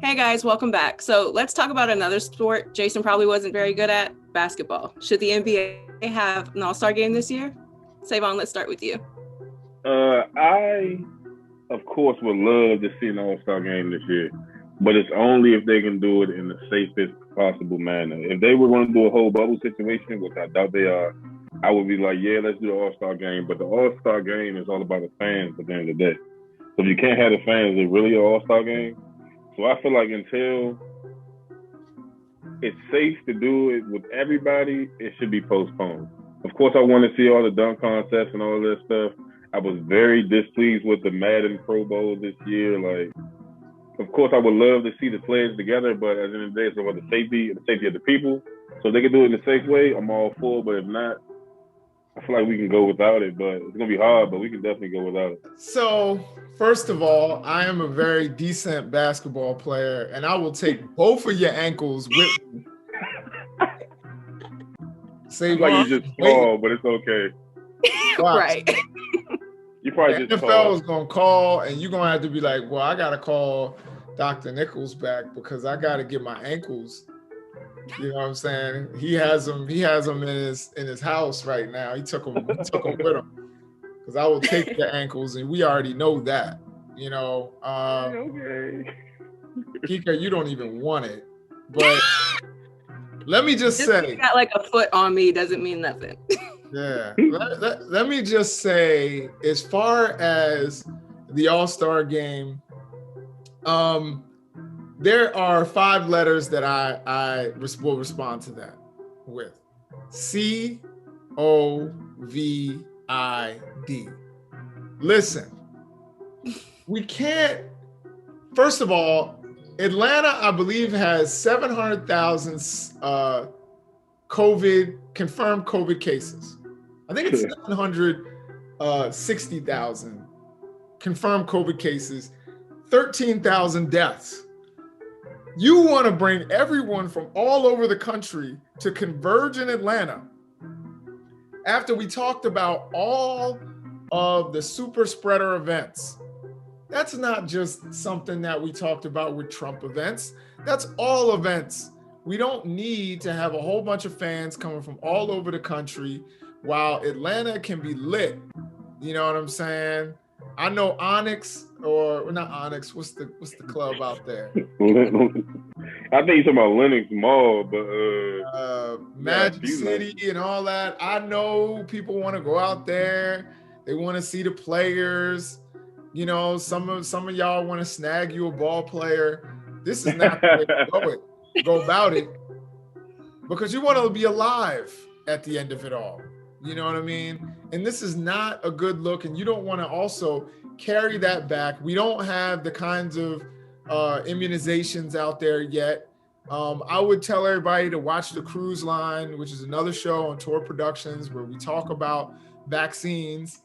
Hey guys, welcome back. So let's talk about another sport Jason probably wasn't very good at, basketball. Should the NBA have an all-star game this year? Savon, let's start with you. I of course would love to see an All-Star game this year, but it's only if they can do it in the safest possible manner. If they were going to do a whole bubble situation, which I doubt they are, I would be like, yeah, let's do the All-Star game. But the All-Star game is all about the fans at the end of the day. So if you can't have the fans, it's really an All-Star game. So I feel like until it's safe to do it with everybody, it should be postponed. Of course, I want to see all the dunk contests and all that stuff. I was very displeased with the Madden Pro Bowl this year. Like, of course, I would love to see the players together, but at the end of the day, it's about the safety of the people. So if they can do it in a safe way, I'm all for. But if not, I feel like we can go without it. But it's gonna be hard, but we can definitely go without it. So, first of all, I am a very decent basketball player, and I will take both of your ankles with me. Say like you just fall, but it's okay. Right. You probably the NFL is gonna call, and you're gonna have to be like, "Well, I gotta call Dr. Nichols back because I gotta get my ankles." You know what I'm saying? He has them in his house right now. He took them with him because I will take the ankles, and we already know that. You know, okay. Kika, you don't even want it, but let me just say, you got like a foot on me doesn't mean nothing. Yeah. Let me just say, as far as the All-Star game, there are 5 letters that I will respond to that with. COVID. Listen, we can't, first of all, Atlanta, I believe, has 700,000 confirmed COVID cases. I think it's 760,000 confirmed COVID cases, 13,000 deaths. You want to bring everyone from all over the country to converge in Atlanta after we talked about all of the super spreader events. That's not just something that we talked about with Trump events. That's all events. We don't need to have a whole bunch of fans coming from all over the country while Atlanta can be lit. You know what I'm saying? I know Onyx, or not Onyx, what's the club out there? I think you're talking about Lenox Mall, but Magic City and all that. I know people want to go out there. They want to see the players. You know, some of y'all want to snag you a ball player. This is not the way to go about it, because you want to be alive at the end of it all. You know what I mean? And this is not a good look, and you don't want to also carry that back. We don't have the kinds of immunizations out there yet. I would tell everybody to watch The Cruise Line, which is another show on Tour Productions where we talk about vaccines.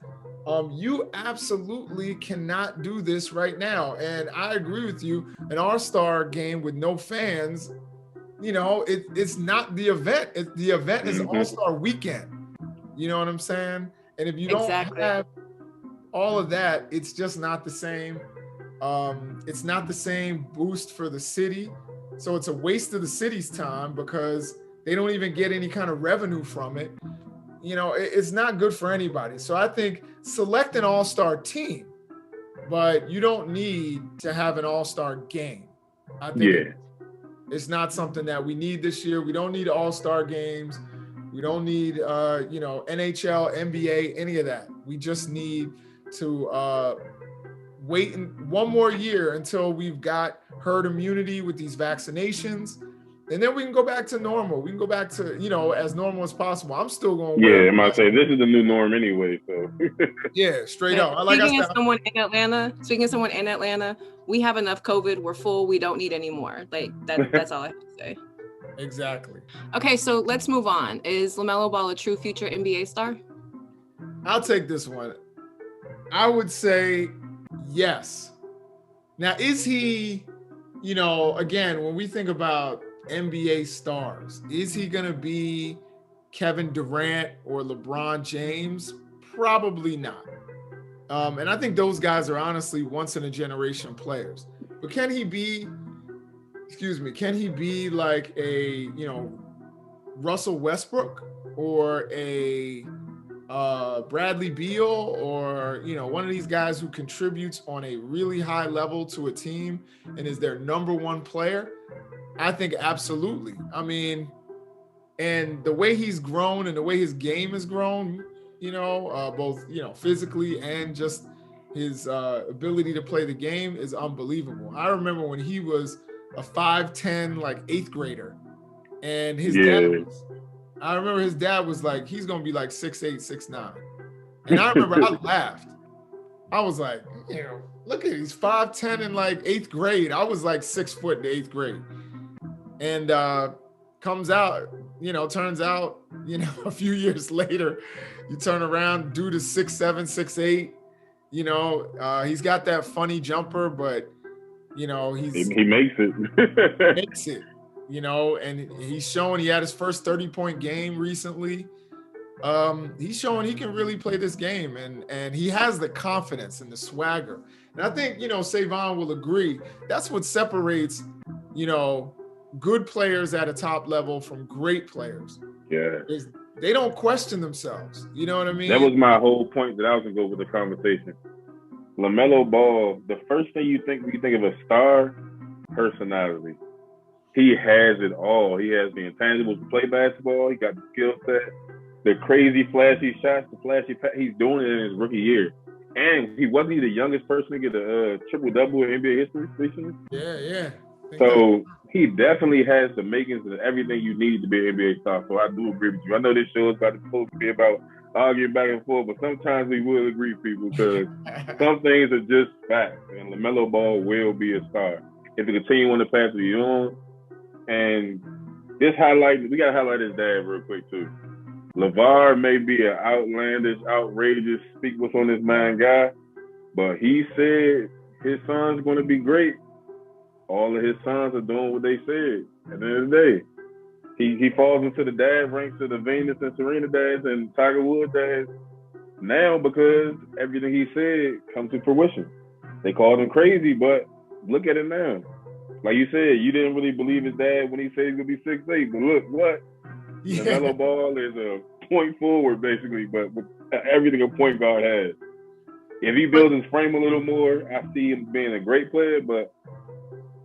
You absolutely cannot do this right now. And I agree with you. An All-Star game with no fans, you know, it's not the event. The event is All-Star weekend. You know what I'm saying? And if you don't have all of that, it's just not the same. It's not the same boost for the city. So it's a waste of the city's time because they don't even get any kind of revenue from it. You know, it's not good for anybody. So I think select an all-star team, but you don't need to have an all-star game. I think it's not something that we need this year. We don't need all-star games. We don't need, NHL, NBA, any of that. We just need to wait one more year until we've got herd immunity with these vaccinations. And then we can go back to normal. We can go back to, as normal as possible. I'm still going to wear. Yeah, I might say this is the new norm anyway. So yeah, straight up. Speaking of someone in Atlanta, we have enough COVID. We're full. We don't need any more. Like that's all I have to say. Exactly. Okay, so let's move on. Is Lamelo Ball a true future NBA star? I'll take this one. I would say yes. Now, is he, again, when we think about NBA stars, is he going to be Kevin Durant or LeBron James? Probably not. And I think those guys are honestly once in a generation players. But can he be excuse me, can he be like a, Russell Westbrook or a Bradley Beal or, one of these guys who contributes on a really high level to a team and is their number one player? I think absolutely. I mean, and the way he's grown and the way his game has grown, both, physically and just his ability to play the game is unbelievable. I remember when he was a 5'10", like 8th grader, and I remember his dad was like, he's going to be like 6'8", 6'9". And I remember I laughed. I was like, look at he's 5'10" in like 8th grade. I was like 6 foot in 8th grade. And comes out, turns out, a few years later, you turn around, dude is 6'7", 6'8". He's got that funny jumper, but, he makes it. makes it, and he's showing he had his first 30-point game recently. He's showing he can really play this game, and he has the confidence and the swagger. And I think, Savon will agree, that's what separates, good players at a top level from great players. Yeah. Is they don't question themselves. You know what I mean? That was my whole point that I was going to go with the conversation. Lamelo Ball, the first thing you think when you think of a star, personality. He has it all. He has the intangibles to play basketball. He got the skill set, the crazy flashy shots, the flashy he's doing it in his rookie year. And wasn't he the youngest person to get a triple-double in NBA history recently? Yeah. So he definitely has the makings and everything you need to be an NBA star. So I do agree with you. I know this show is supposed to be about arguing back and forth, but sometimes we will agree, people, because some things are just facts. And LaMelo Ball will be a star if he continue on the path that he's on. And we got to highlight his dad real quick too. LeVar may be an outlandish, outrageous, speak what's on his mind guy, but he said his son's going to be great. All of his sons are doing what they said. At the end of the day, he falls into the dad ranks of the Venus and Serena dads and Tiger Woods dads now because everything he said comes to fruition. They called him crazy, but look at it now. Like you said, you didn't really believe his dad when he said he's going to be 6'8", but look, what? Yeah. The LaMelo Ball is a point forward, basically, but with everything a point guard has. If he builds his frame a little more, I see him being a great player, but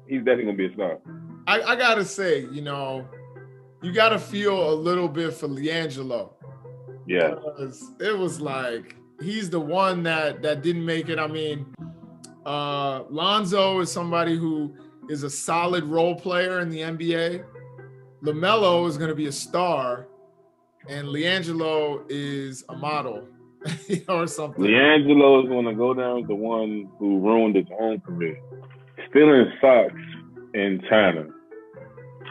he's definitely going to be a star. I got to say, you got to feel a little bit for LiAngelo. Yeah. Because it was like, he's the one that didn't make it. I mean, Lonzo is somebody who is a solid role player in the NBA. LaMelo is going to be a star, and LiAngelo is a model, or something. LiAngelo is going to go down as the one who ruined his own career. Stealing socks in China.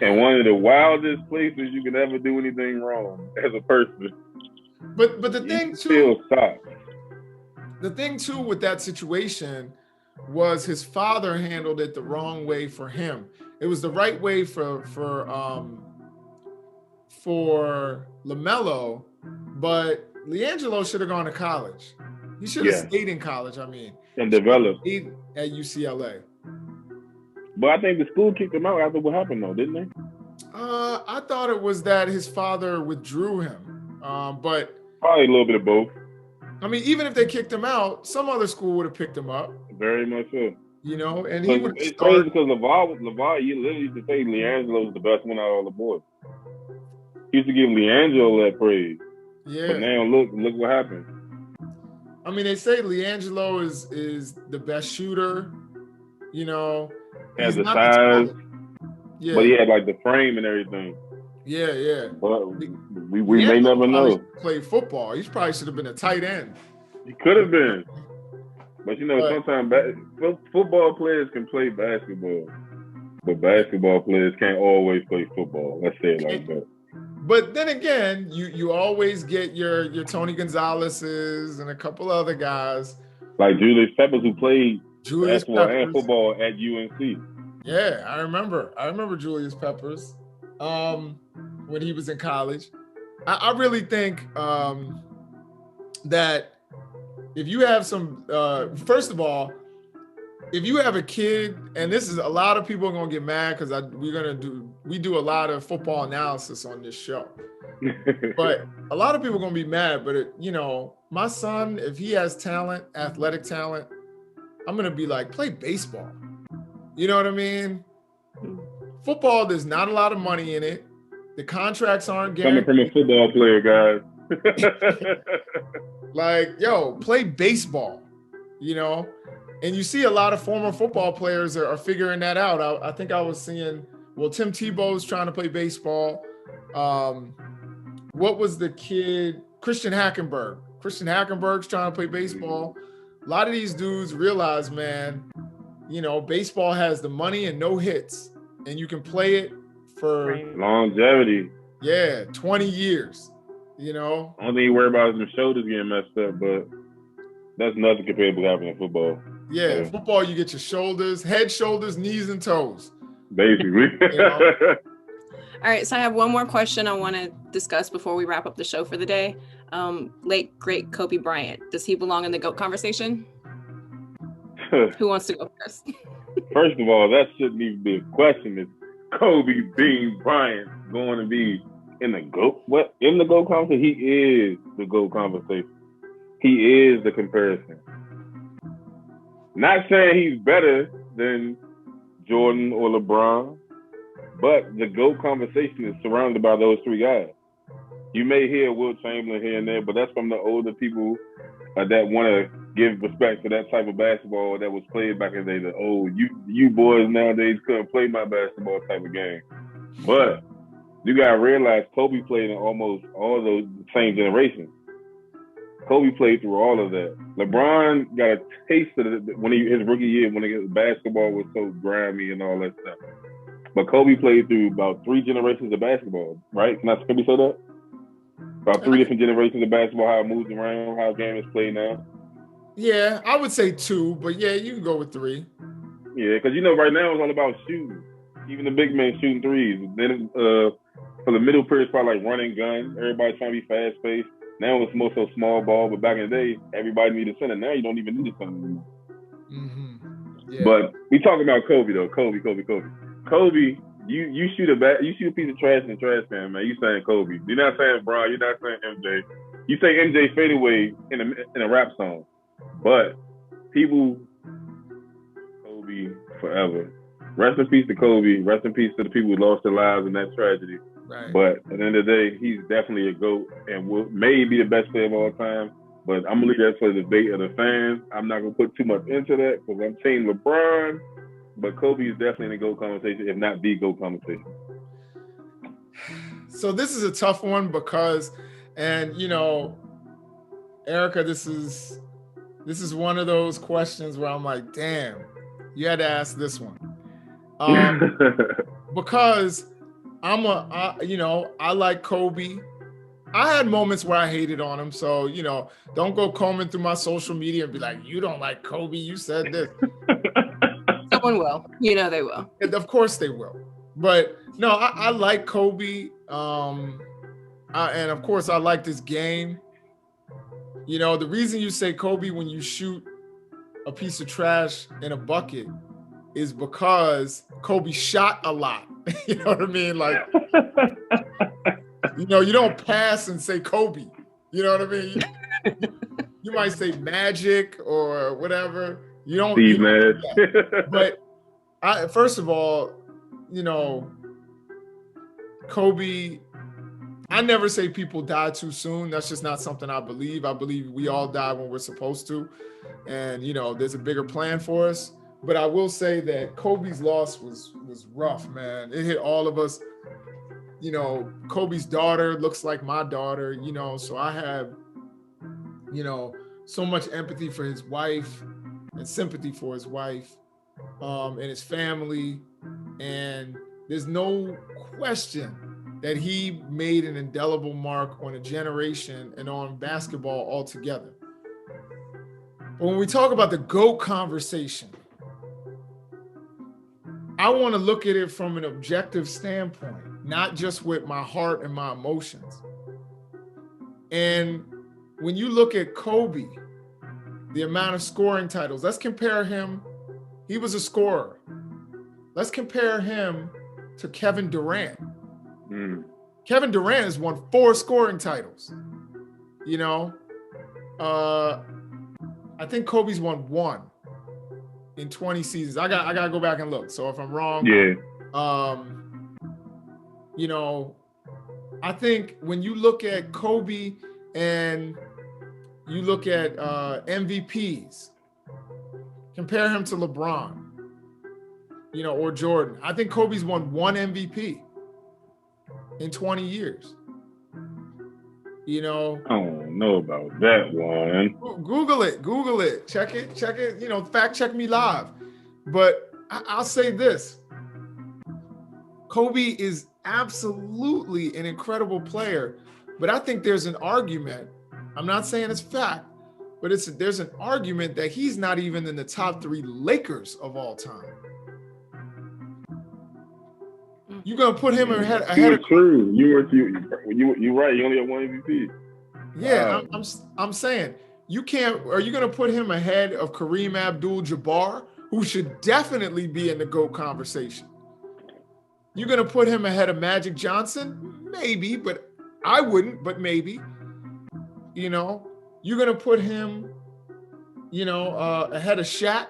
And one of the wildest places you can ever do anything wrong as a person. But the thing too, socks. The thing too with that situation was his father handled it the wrong way for him. It was the right way for LaMelo, but LiAngelo should have gone to college. He should have stayed in college, and developed at UCLA. But I think the school kicked him out after what happened, though, didn't they? I thought it was that his father withdrew him, but probably a little bit of both. Even if they kicked him out, some other school would have picked him up. Very much so. And he would. It's crazy because LeVar, you literally used to say LiAngelo was the best one out of all the boys. He used to give LiAngelo that praise. Yeah. But now look what happened. They say LiAngelo is the best shooter. Has the size. Yeah. But he had like the frame and everything. Yeah. But we may never know. Played football. He probably should have been a tight end. He could have been. But sometimes football players can play basketball, but basketball players can't always play football. Let's say it like that. But then again, you always get your Tony Gonzalez's and a couple other guys. Like Julius Peppers, who played basketball and football at UNC. Yeah, I remember Julius Peppers when he was in college. I really think that if you have some, first of all, if you have a kid, and this is a lot of people are gonna get mad because we do a lot of football analysis on this show. But a lot of people are gonna be mad. But my son, if he has talent, athletic talent, I'm gonna be like, play baseball. You know what I mean? Football, there's not a lot of money in it. The contracts aren't guaranteed. Coming from a football player, guys. Like, yo, play baseball. And you see a lot of former football players are figuring that out. I think I was seeing, Tim Tebow's trying to play baseball. What was the kid? Christian Hackenberg. Christian Hackenberg's trying to play baseball. A lot of these dudes realize, man, baseball has the money and no hits, and you can play it for longevity. Yeah, 20 years. Only thing you worry about is the shoulders getting messed up, but that's nothing compared to what happening in football. Yeah, football, you get your shoulders, head, shoulders, knees, and toes. Basically. All right, so I have one more question I want to discuss before we wrap up the show for the day. Late, great Kobe Bryant. Does he belong in the GOAT conversation? Who wants to go first? First of all, that shouldn't even be a question. Is Kobe Bean Bryant going to be in the GOAT? What? In the GOAT conversation? He is the GOAT conversation. He is the comparison. Not saying he's better than Jordan or LeBron, but the GOAT conversation is surrounded by those three guys. You may hear Wilt Chamberlain here and there, but that's from the older people that want to give respect to that type of basketball that was played back in the day. That, you boys nowadays couldn't play my basketball type of game. But you got to realize Kobe played in almost all those same generations. Kobe played through all of that. LeBron got a taste of it when his rookie year, when basketball was so grimy and all that stuff. But Kobe played through about 3 generations of basketball, right? Can we say that? About 3 different generations of basketball, how it moves around, how the game is played now. Yeah, I would say 2, but yeah, you can go with 3. Yeah, because right now it's all about shooting. Even the big men shooting threes. Then for the middle period, it's probably like running gun. Everybody trying to be fast paced. Now it's more so small ball, but back in the day, everybody needed a center. Now you don't even need a center anymore. Mm-hmm. Yeah. But we talking about Kobe though. Kobe. Kobe, you shoot a piece of trash in the trash can, man. You saying Kobe. You're not saying Bron. You're not saying MJ. You say MJ fadeaway in a rap song. But people, Kobe forever. Rest in peace to Kobe. Rest in peace to the people who lost their lives in that tragedy. Right. But at the end of the day, he's definitely a GOAT and may be the best player of all time. But I'm going to leave that for the debate of the fans. I'm not going to put too much into that because I'm team LeBron. But Kobe is definitely in the GOAT conversation, if not the GOAT conversation. So this is a tough one because, Erica, this is one of those questions where I'm like, damn, you had to ask this one. Because I like Kobe. I had moments where I hated on him. So, don't go combing through my social media and be like, you don't like Kobe. You said this. Someone will. They will. And of course they will. But no, I like Kobe. And of course I like this game. The reason you say Kobe when you shoot a piece of trash in a bucket is because Kobe shot a lot. You know what I mean? Like, you don't pass and say Kobe. You know what I mean? You might say Magic or whatever. You don't. Steve Nash. But first of all, Kobe, I never say people die too soon. That's just not something I believe. I believe we all die when we're supposed to. And, there's a bigger plan for us. But I will say that Kobe's loss was rough, man. It hit all of us. Kobe's daughter looks like my daughter, so I have, so much empathy for his wife and sympathy for his wife and his family. And there's no question that he made an indelible mark on a generation and on basketball altogether. But when we talk about the GOAT conversation, I want to look at it from an objective standpoint, not just with my heart and my emotions. And when you look at Kobe, the amount of scoring titles, let's compare him He was a scorer. Let's compare him to Kevin Durant. Kevin Durant has won 4 scoring titles. You know, I think Kobe's won 1 in 20 seasons. I gotta go back and look. So if I'm wrong, you know, I think when you look at Kobe and you look at MVPs, compare him to LeBron, you know, or Jordan. I think Kobe's won 1 MVP in 20 years. You know, I don't know about that one. Google it, check it, you know, fact check me live. But I'll say this. Kobe is absolutely an incredible player, but I think there's an argument. I'm not saying it's fact, but there's an argument that he's not even in the top 3 Lakers of all time. You're gonna put him ahead of true. You're right. You only have 1 MVP. Yeah, wow. I'm saying you can't. Are you gonna put him ahead of Kareem Abdul-Jabbar, who should definitely be in the GOAT conversation? You're gonna put him ahead of Magic Johnson? Maybe, but I wouldn't. But maybe. You know, you're gonna put him, you know, ahead of Shaq?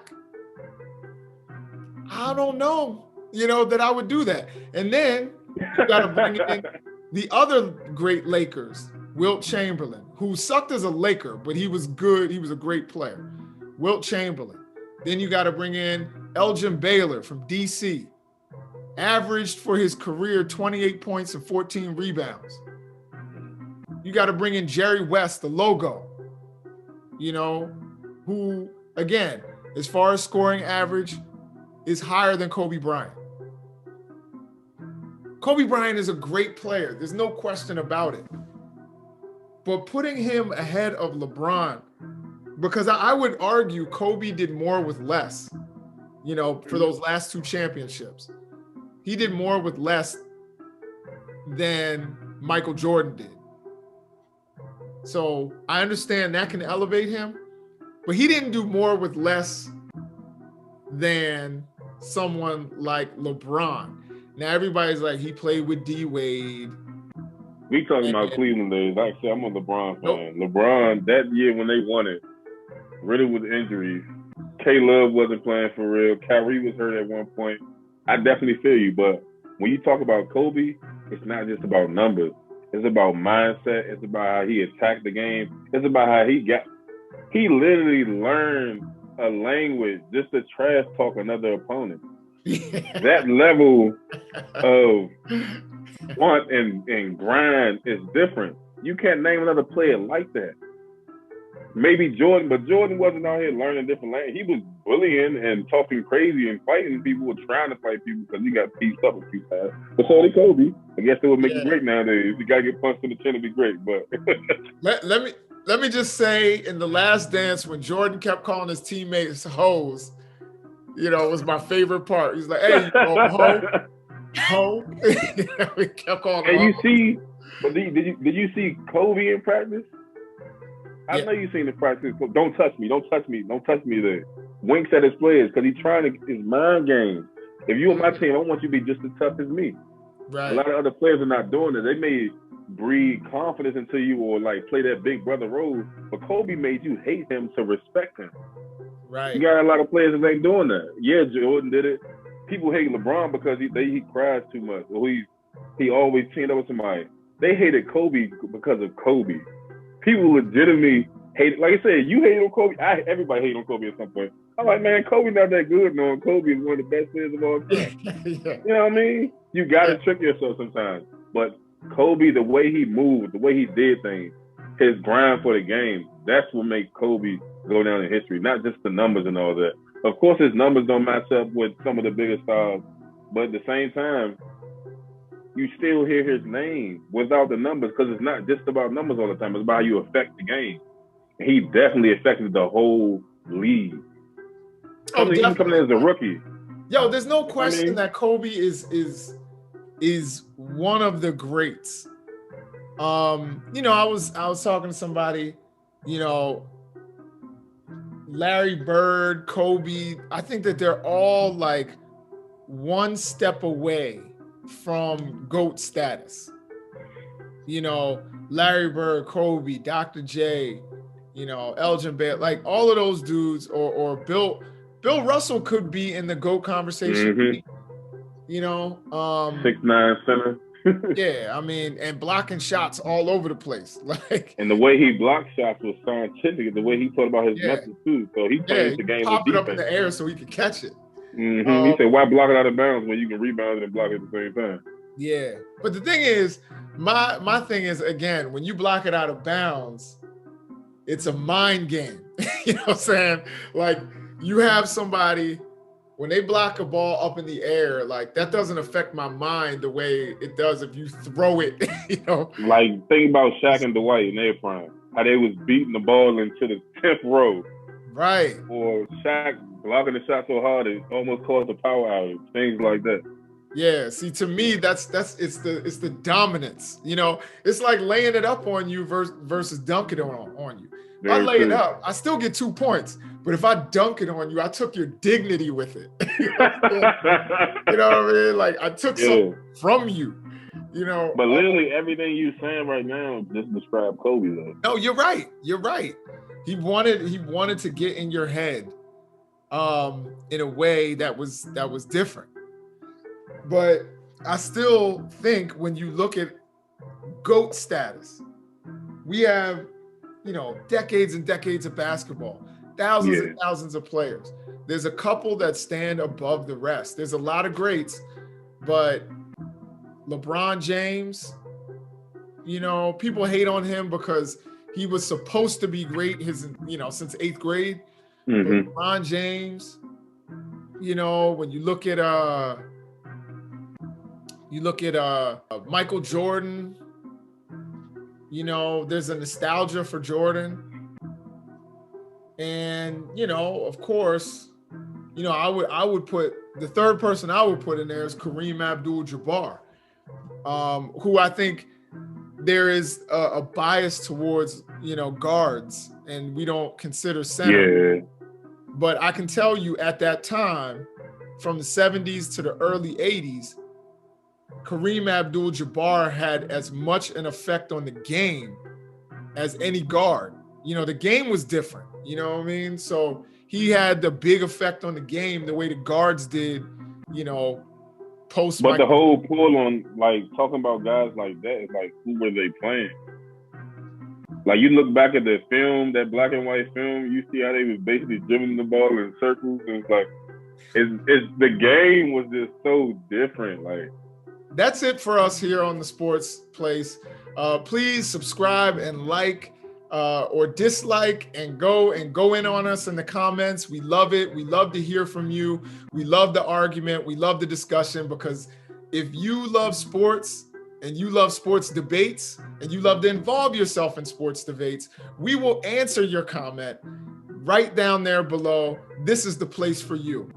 I don't know. You know, that I would do that. And then you got to bring in the other great Lakers, Wilt Chamberlain, who sucked as a Laker, but he was good. He was a great player. Wilt Chamberlain. Then you got to bring in Elgin Baylor from DC, averaged for his career 28 points and 14 rebounds. You got to bring in Jerry West, the logo, you know, who, again, as far as scoring average, is higher than Kobe Bryant. Kobe Bryant is a great player. There's no question about it. But putting him ahead of LeBron, because I would argue Kobe did more with less, you know, for those last 2 championships. He did more with less than Michael Jordan did. So I understand that can elevate him, but he didn't do more with less than someone like LeBron. Now everybody's like, he played with D Wade. We talking about Cleveland days. Like I said, I'm a LeBron fan. Nope. LeBron, that year when they won it, really with injuries. K-Love wasn't playing for real. Kyrie was hurt at one point. I definitely feel you, but when you talk about Kobe, it's not just about numbers. It's about mindset. It's about how he attacked the game. It's about how he literally learned a language just to trash talk another opponent. That level of want and grind is different. You can't name another player like that. Maybe Jordan, but Jordan wasn't out here learning different language. He was bullying and talking crazy and fighting people, trying to fight people because he got pieced up a few times. But so did Kobe. I guess it would make you great nowadays. You gotta get punched in the chin to be great. But let me just say, in The Last Dance, when Jordan kept calling his teammates hoes, you know, it was my favorite part. He's like, "Hey, ho." We kept calling him. And you see, but did you see Kobe in practice? I know you seen the practice. Don't touch me. Don't touch me. Don't touch me there. Winks at his players because he's trying to his mind game. If you on my team, I want you to be just as tough as me. Right. A lot of other players are not doing it. They may breed confidence into you or like play that big brother role, but Kobe made you hate him to respect him. Right. You got a lot of players that ain't doing that. Yeah, Jordan did it. People hate LeBron because he cries too much, or he always teamed up with somebody. They hated Kobe because of Kobe. People legitimately hate, like I said, you hate on Kobe. Everybody hate on Kobe at some point. I'm like, man, Kobe not that good. No, Kobe is one of the best players of all time. Yeah. You know what I mean? You got to trick yourself sometimes. But Kobe, the way he moved, the way he did things, his grind for the game, that's what makes Kobe go down in history, not just the numbers and all that. Of course, his numbers don't match up with some of the biggest stars, but at the same time, you still hear his name without the numbers because it's not just about numbers all the time. It's about how you affect the game. And he definitely affected the whole league. Even coming in as a rookie. Yo, there's no question that Kobe is one of the greats. You know, I was talking to somebody, you know, Larry Bird, Kobe, I think that they're all like one step away from GOAT status. You know, Larry Bird, Kobe, Dr. J, you know, Elgin Baylor, like all of those dudes, or Bill Russell could be in the GOAT conversation. Mm-hmm. You know, 6'9" center. Yeah, I mean, and blocking shots all over the place. Like, and the way he blocked shots was scientific. The way he thought about his method too. So he changed the game with defense. Pop it up in the air so he could catch it. Mm-hmm. He said, "Why block it out of bounds when you can rebound it and block it at the same time?" Yeah, but the thing is, my thing is, again, when you block it out of bounds, it's a mind game. You know what I'm saying? Like, you have somebody, when they block a ball up in the air, like, that doesn't affect my mind the way it does if you throw it, you know? Like, think about Shaq and Dwight in their prime, how they was beating the ball into the 10th row. Right. Or Shaq blocking the shot so hard it almost caused a power outage, things like that. Yeah, see, to me, it's the dominance. You know, it's like laying it up on you versus dunking it on you. If I lay it up, I still get 2 points. But if I dunk it on you, I took your dignity with it. You know what I mean? Like, I took something from you. You know. But literally everything you're saying right now just described Kobe, though. No, you're right. You're right. He wanted to get in your head, in a way that was different. But I still think when you look at GOAT status, we have, you know, decades and decades of basketball, thousands and thousands of players. There's a couple that stand above the rest. There's a lot of greats, but LeBron James, you know, people hate on him because he was supposed to be great since 8th grade. Mm-hmm. But LeBron James, you know, when you look at Michael Jordan, you know, there's a nostalgia for Jordan. And, you know, of course, you know, I would put the third person I would put in there is Kareem Abdul-Jabbar, who I think there is a bias towards, you know, guards, and we don't consider center. Yeah. But I can tell you at that time, from the 70s to the early 80s, Kareem Abdul-Jabbar had as much an effect on the game as any guard. You know, the game was different, you know what I mean? So he had the big effect on the game the way the guards did, you know, post. But the whole pull on, like, talking about guys like that is like, who were they playing? Like, you look back at the film, that black and white film, you see how they was basically dribbling the ball in circles. And it's like, it's the game was just so different. Like, that's it for us here on the Sports Place. Please subscribe and like or dislike, and go in on us in the comments. We love it. We love to hear from you. We love the argument. We love the discussion, because if you love sports and you love sports debates and you love to involve yourself in sports debates, we will answer your comment right down there below. This is the place for you.